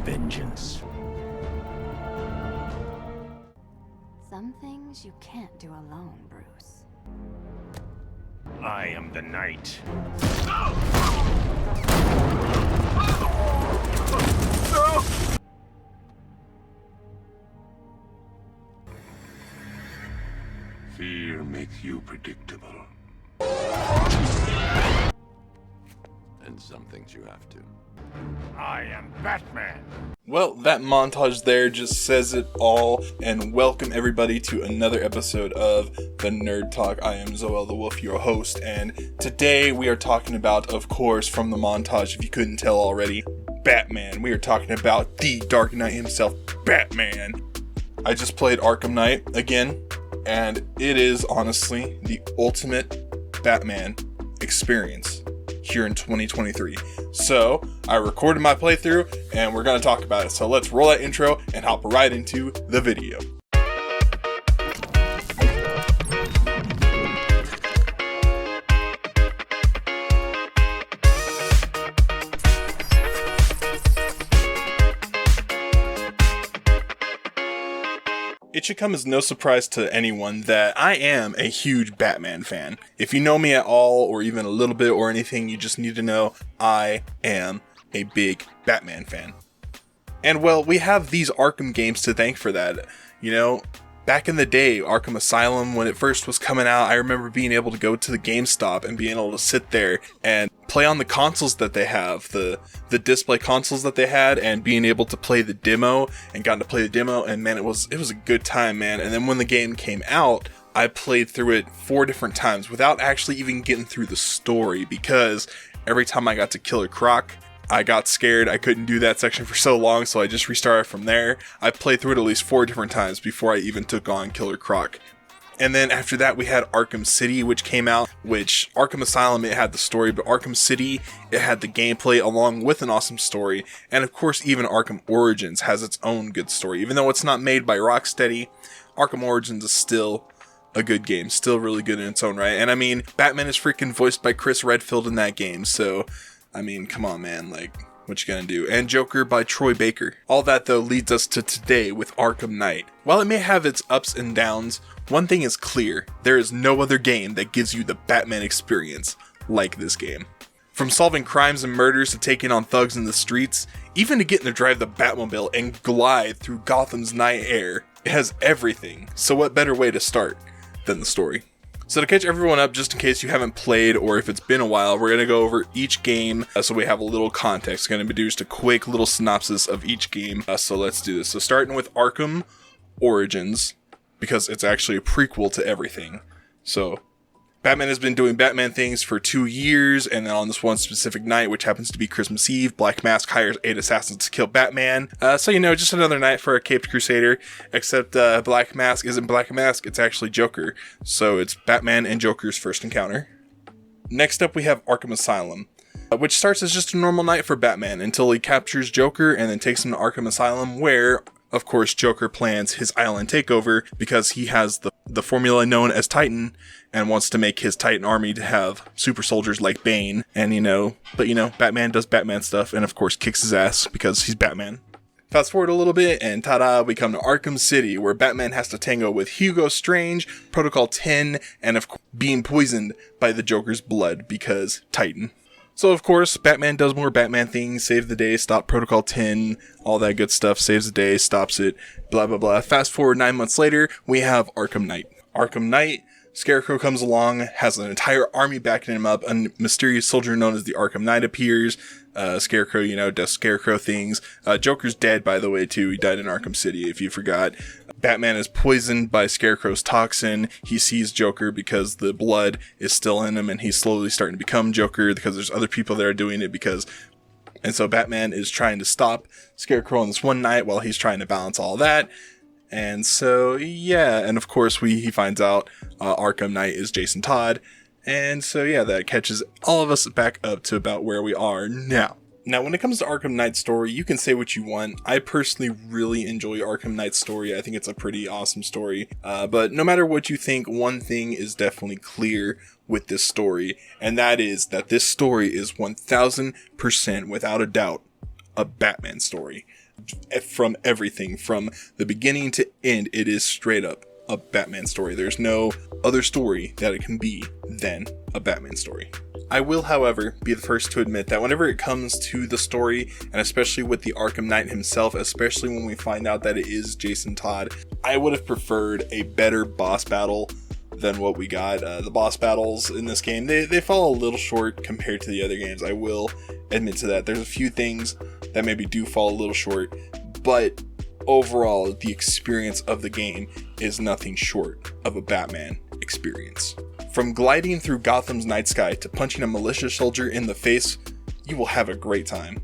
vengeance. Some things you can't do alone, Bruce. I am the knight. Fear makes you predictable. And some things you have to. I am Batman. Well, that montage there just says it all, and welcome everybody to another episode of The Nerd Talk. I am Zoel the Wolf, your host, and today we are talking about, of course, from the montage, if you couldn't tell already, Batman. We are talking about the Dark Knight himself, Batman. I just played Arkham Knight again, and it is honestly the ultimate Batman experience here in 2023. So I recorded my playthrough and we're going to talk about it. So let's roll that intro and hop right into the video. It should come as no surprise to anyone that I am a huge Batman fan. If you know me at all, or even a little bit or anything, you just need to know I am a big Batman fan. And well, we have these Arkham games to thank for that. You know, back in the day, Arkham Asylum, when it first was coming out, I remember being able to go to the GameStop and being able to sit there and play on the consoles that they have, the display consoles that they had, and being able to play the demo, and got to play the demo, and man, it was a good time, man. And then when the game came out, I played through it 4 different times without actually even getting through the story, because every time I got to Killer Croc, I got scared. I couldn't do that section for so long, so I just restarted from there. I played through it at least 4 different times before I even took on Killer Croc. And then after that, we had Arkham City, which came out, which Arkham Asylum, it had the story, but Arkham City, it had the gameplay along with an awesome story. And of course, even Arkham Origins has its own good story. Even though it's not made by Rocksteady, Arkham Origins is still a good game, still really good in its own right. And I mean, Batman is freaking voiced by Chris Redfield in that game, so I mean, come on, man, like, what you gonna do? And Joker by Troy Baker. All that, though, leads us to today with Arkham Knight. While it may have its ups and downs, one thing is clear: there is no other game that gives you the Batman experience like this game. From solving crimes and murders to taking on thugs in the streets, even to getting to drive the Batmobile and glide through Gotham's night air, it has everything. So what better way to start than the story? So to catch everyone up, just in case you haven't played or if it's been a while, we're going to go over each game so we have a little context. Going to be just a quick little synopsis of each game. So let's do this. So starting with Arkham Origins, because it's actually a prequel to everything. So Batman has been doing Batman things for 2 years, and then on this one specific night, which happens to be Christmas Eve, Black Mask hires 8 assassins to kill Batman. So, you know, just another night for a caped crusader, except Black Mask isn't Black Mask, it's actually Joker. So it's Batman and Joker's first encounter. Next up, we have Arkham Asylum, which starts as just a normal night for Batman until he captures Joker and then takes him to Arkham Asylum, where, of course, Joker plans his island takeover because he has the formula known as Titan and wants to make his Titan army to have super soldiers like Bane. And, Batman does Batman stuff and, of course, kicks his ass because he's Batman. Fast forward a little bit and ta-da, we come to Arkham City, where Batman has to tango with Hugo Strange, Protocol 10, and of course being poisoned by the Joker's blood because Titan. So, of course, Batman does more Batman things, save the day, stop Protocol 10, all that good stuff, saves the day, stops it, blah, blah, blah. Fast forward 9 months later, we have Arkham Knight. Arkham Knight, Scarecrow comes along, has an entire army backing him up, a mysterious soldier known as the Arkham Knight appears, Scarecrow, does Scarecrow things. Joker's dead, by the way, too. He died in Arkham City, if you forgot. Batman is poisoned by Scarecrow's toxin. He sees Joker because the blood is still in him, and he's slowly starting to become Joker because there's other people that are doing it and so Batman is trying to stop Scarecrow on this one night while he's trying to balance all that. And so, yeah, and of course he finds out Arkham Knight is Jason Todd. And so, yeah, that catches all of us back up to about where we are now. Now, when it comes to Arkham Knight's story, you can say what you want. I personally really enjoy Arkham Knight's story. I think it's a pretty awesome story. But no matter what you think, one thing is definitely clear with this story, and that is that this story is 1000% without a doubt a Batman story. From everything, from the beginning to end, it is straight up a Batman story. There's no other story that it can be than a Batman story. I will, however, be the first to admit that whenever it comes to the story, and especially with the Arkham Knight himself, especially when we find out that it is Jason Todd, I would have preferred a better boss battle than what we got. The boss battles in this game, they fall a little short compared to the other games. I will admit to that. There's a few things that maybe do fall a little short, but overall, the experience of the game is nothing short of a Batman experience. From gliding through Gotham's night sky to punching a militia soldier in the face, you will have a great time.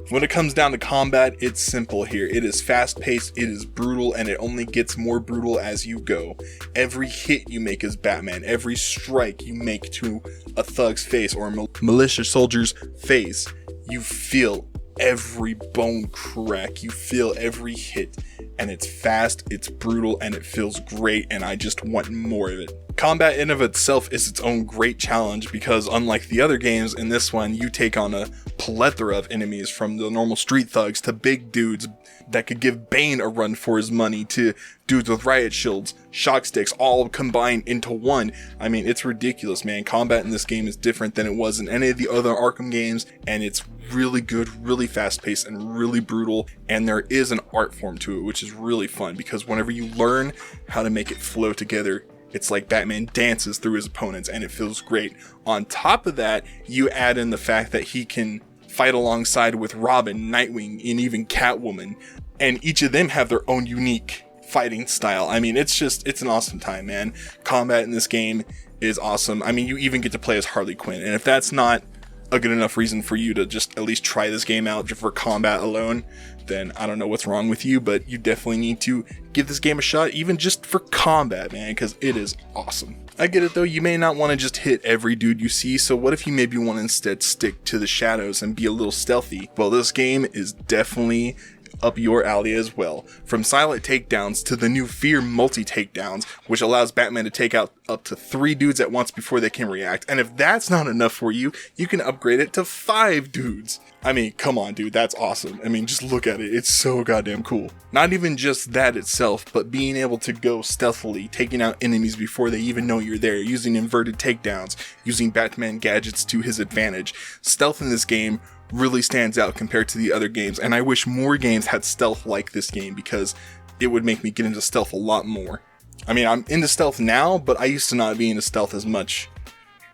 When it comes down to combat, it's simple here. It is fast-paced, it is brutal, and it only gets more brutal as you go. Every hit you make as Batman, every strike you make to a thug's face or a militia soldier's face, you feel every bone crack, you feel every hit, and it's fast, it's brutal, and it feels great, and I just want more of it. Combat in of itself is its own great challenge because unlike the other games, in this one you take on a plethora of enemies, from the normal street thugs to big dudes that could give Bane a run for his money to dudes with riot shields, shock sticks, all combined into one. I mean, it's ridiculous, man. Combat in this game is different than it was in any of the other Arkham games, and it's really good, really fast-paced, and really brutal, and there is an art form to it, which is really fun because whenever you learn how to make it flow together, it's like Batman dances through his opponents, and it feels great. On top of that, you add in the fact that he can fight alongside with Robin, Nightwing, and even Catwoman, and each of them have their own unique fighting style. I mean, it's an awesome time, man. Combat in this game is awesome. I mean, you even get to play as Harley Quinn, and if that's not a good enough reason for you to just at least try this game out for combat alone, then I don't know what's wrong with you, but you definitely need to give this game a shot, even just for combat, man, because it is awesome. I get it though, you may not want to just hit every dude you see, so what if you maybe want to instead stick to the shadows and be a little stealthy? Well, this game is definitely up your alley as well. From silent takedowns to the new Fear multi-takedowns, which allows Batman to take out up to 3 dudes at once before they can react. And if that's not enough for you, you can upgrade it to 5 dudes. I mean, come on, dude, that's awesome. I mean, just look at it. It's so goddamn cool. Not even just that itself, but being able to go stealthily, taking out enemies before they even know you're there, using inverted takedowns, using Batman gadgets to his advantage. Stealth in this game really stands out compared to the other games, and I wish more games had stealth like this game because it would make me get into stealth a lot more. I mean, I'm into stealth now, but I used to not be into stealth as much.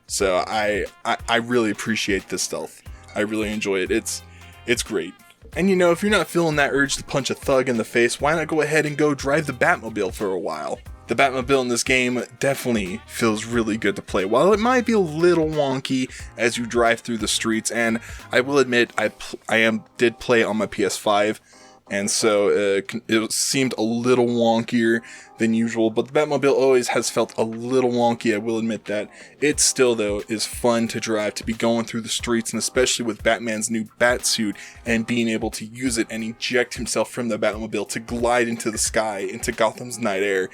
So I really appreciate this stealth. I really enjoy it. It's great. And you know, if you're not feeling that urge to punch a thug in the face, why not go ahead and go drive the Batmobile for a while? The Batmobile in this game definitely feels really good to play. While it might be a little wonky as you drive through the streets, and I will admit I did play on my PS5, and so it seemed a little wonkier than usual, but the Batmobile always has felt a little wonky, I will admit that. It still, though, is fun to drive, to be going through the streets, and especially with Batman's new Batsuit, and being able to use it and eject himself from the Batmobile to glide into the sky, into Gotham's night air,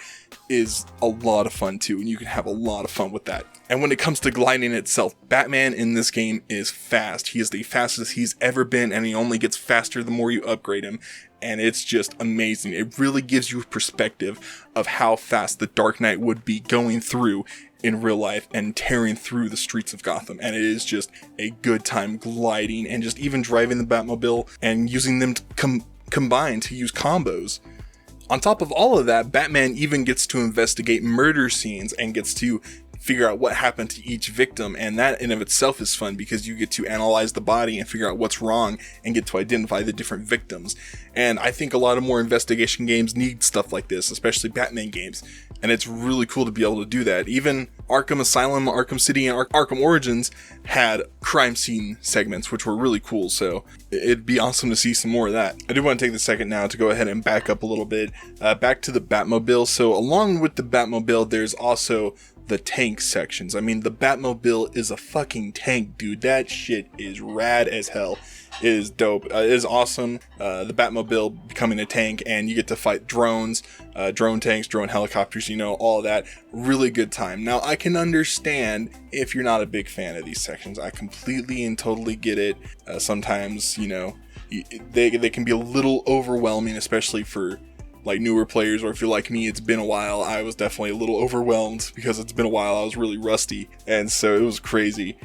is a lot of fun too, and you can have a lot of fun with that. And when it comes to gliding itself, Batman in this game is fast. He is the fastest he's ever been, and he only gets faster the more you upgrade him. And it's just amazing. It really gives you a perspective of how fast the Dark Knight would be going through in real life and tearing through the streets of Gotham. And it is just a good time gliding and just even driving the Batmobile and using them to combine to use combos. On top of all of that, Batman even gets to investigate murder scenes and gets to figure out what happened to each victim, and that in of itself is fun because you get to analyze the body and figure out what's wrong and get to identify the different victims. And I think a lot of more investigation games need stuff like this, especially Batman games, and it's really cool to be able to do that. Even Arkham Asylum, Arkham City, and Arkham Origins had crime scene segments, which were really cool, so it'd be awesome to see some more of that. I do want to take the second now to go ahead and back up a little bit, back to the Batmobile. So along with the Batmobile, there's also the tank sections. I mean, the Batmobile is a fucking tank, dude. That shit is rad as hell. It is dope. It is awesome. The Batmobile becoming a tank, and you get to fight drones, drone tanks, drone helicopters, you know, all of that. Really good time. Now, I can understand if you're not a big fan of these sections. I completely and totally get it. Sometimes, you know, they can be a little overwhelming, especially for like newer players, or if you're like me, it's been a while. I was definitely a little overwhelmed because it's been a while. I was really rusty, and so it was crazy.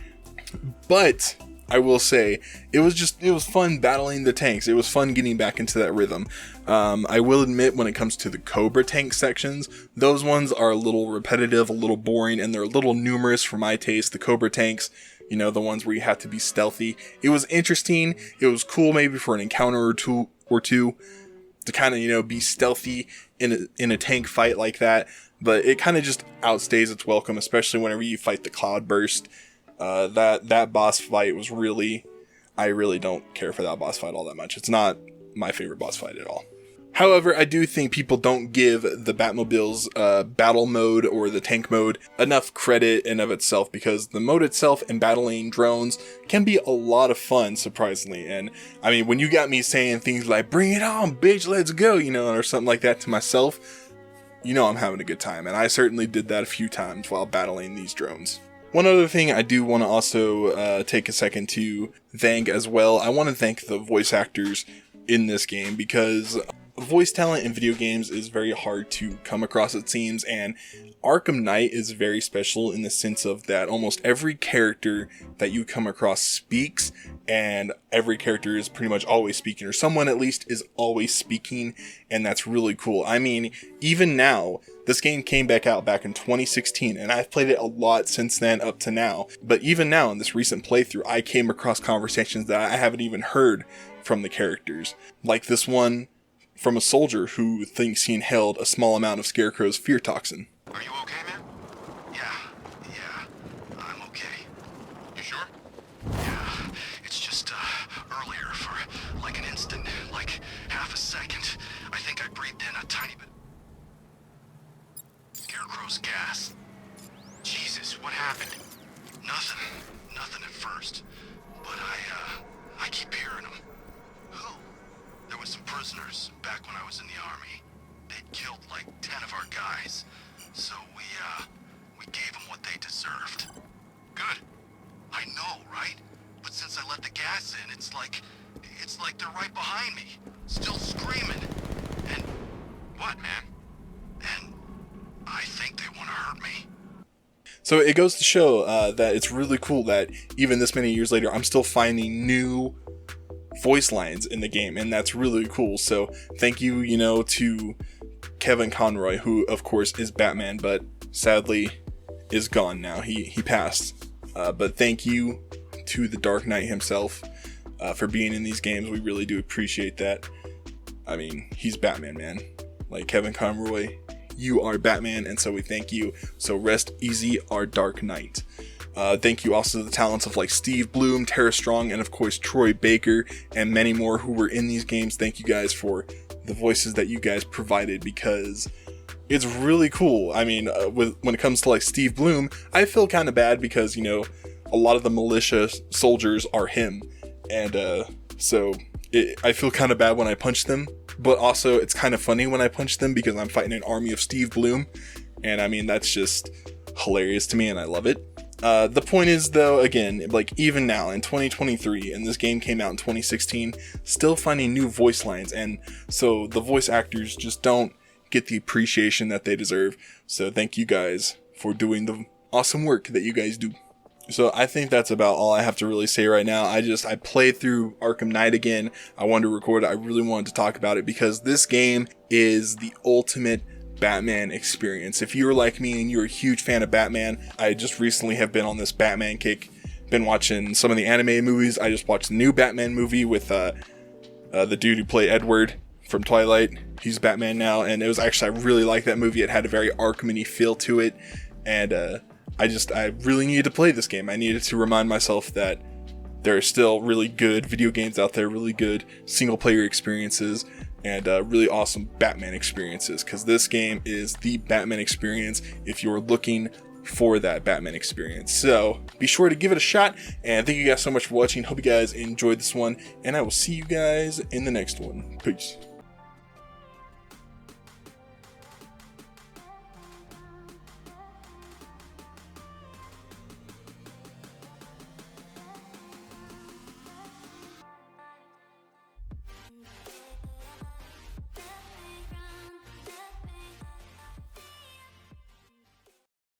But I will say, it was fun battling the tanks. It was fun getting back into that rhythm. I will admit, when it comes to the Cobra tank sections, those ones are a little repetitive, a little boring, and they're a little numerous for my taste. The Cobra tanks, you know, the ones where you have to be stealthy. It was interesting. It was cool maybe for an encounter or two to kind of, you know, be stealthy in a tank fight like that. But it kind of just outstays its welcome, especially whenever you fight the Cloud Burst. That boss fight was I really don't care for that boss fight all that much. It's not my favorite boss fight at all. However, I do think people don't give the Batmobile's battle mode or the tank mode enough credit in of itself, because the mode itself and battling drones can be a lot of fun, surprisingly. And I mean, when you got me saying things like, "Bring it on, bitch, let's go," you know, or something like that to myself, you know I'm having a good time. And I certainly did that a few times while battling these drones. One other thing I do want to also take a second to thank as well. I want to thank the voice actors in this game, because voice talent in video games is very hard to come across, it seems, and Arkham Knight is very special in the sense of that almost every character that you come across speaks, and every character is pretty much always speaking, or someone at least is always speaking, and that's really cool. I mean, even now, this game came back in 2016, and I've played it a lot since then up to now, but even now in this recent playthrough, I came across conversations that I haven't even heard from the characters, like this one from a soldier who thinks he inhaled a small amount of Scarecrow's fear toxin. Are you okay, man? Yeah, I'm okay. You sure? Yeah, it's just, earlier for, like an instant, like half a second, I think I breathed in a tiny bit. Scarecrow's gas. Jesus, what happened? Nothing at first, but I keep hearing them. Who? There was some prisoners back when I was in the army. They'd killed like 10 of our guys. So we gave them what they deserved. Good. I know, right? But since I let the gas in, it's like they're right behind me, still screaming. And what, man? And I think they want to hurt me. So it goes to show that it's really cool that even this many years later, I'm still finding new voice lines in the game, and that's really cool. So thank you, you know, to Kevin Conroy, who of course is Batman, but sadly is gone now. He passed. But thank you to the Dark Knight himself for being in these games. We really do appreciate that. I mean, he's Batman, man. Like, Kevin Conroy, you are Batman, and so we thank you. So rest easy, our Dark Knight. Thank you also to the talents of like Steve Bloom, Tara Strong, and of course Troy Baker, and many more who were in these games. Thank you guys for the voices that you guys provided, because it's really cool. I mean, when it comes to like Steve Bloom, I feel kind of bad because, you know, a lot of the militia soldiers are him, and I feel kind of bad when I punch them, but also it's kind of funny when I punch them because I'm fighting an army of Steve Bloom, and I mean, that's just hilarious to me, and I love it. The point is, though, again, like, even now in 2023, and this game came out in 2016, still finding new voice lines, and so the voice actors just don't get the appreciation that they deserve. So thank you guys for doing the awesome work that you guys do. So I think that's about all I have to really say right now. I played through Arkham Knight again. I wanted to record it. I really wanted to talk about it because this game is the ultimate Batman experience. If you're like me and you're a huge fan of Batman, I just recently have been on this Batman kick. Been watching some of the animated movies. I just watched the new Batman movie with the dude who played Edward from Twilight. He's Batman now, and I really liked that movie. It had a very Arkham-y feel to it, and I really needed to play this game. I needed to remind myself that there are still really good video games out there, really good single-player experiences, and really awesome Batman experiences, because this game is the Batman experience if you're looking for that Batman experience. So be sure to give it a shot, and thank you guys so much for watching. Hope you guys enjoyed this one, and I will see you guys in the next one. Peace.